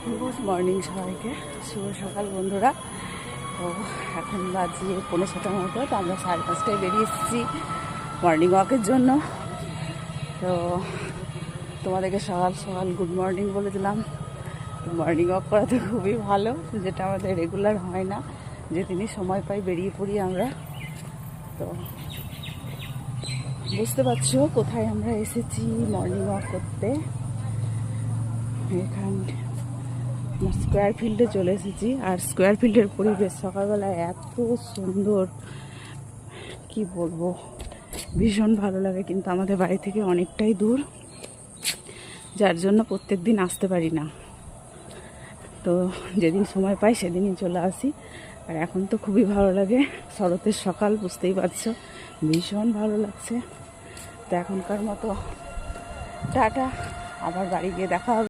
Good morning সবাইকে, শুভ সকাল বন্ধুরা। তো এখন বাজিয়ে 5:30 মতো। তো আমরা 5:30টায় বেরিয়ে এসেছি মর্নিং ওয়াকের জন্য। তো তোমাদেরকে সকাল সকাল গুড মর্নিং বলে দিলাম। মর্নিং ওয়াক করা তো খুবই ভালো, যেটা আমাদের রেগুলার হয় না, যেদিনই সময় পাই বেরিয়ে পড়ি আমরা। তো বুঝতে পারছো কোথায় আমরা এসেছি মর্নিং ওয়াক করতে। এখানে স্কোয়ার ফিল্ডে চলে এসেছি। আর স্কোয়ার ফিল্ডের পরিবেশ সকালবেলায় এত সুন্দর, কি বলবো, ভীষণ ভালো লাগে। কিন্তু আমাদের বাড়ি থেকে অনেকটাই দূর, যার জন্য প্রত্যেক দিন আসতে পারি না। তো যেদিন সময় পাই সেদিনই চলে আসি। আর এখন তো খুবই ভালো লাগে, শরতের সকাল, বুঝতেই পারছো, ভীষণ ভালো লাগছে। তো এখনকার মতো টাটা, আবার বাড়ি গিয়ে দেখা হবে।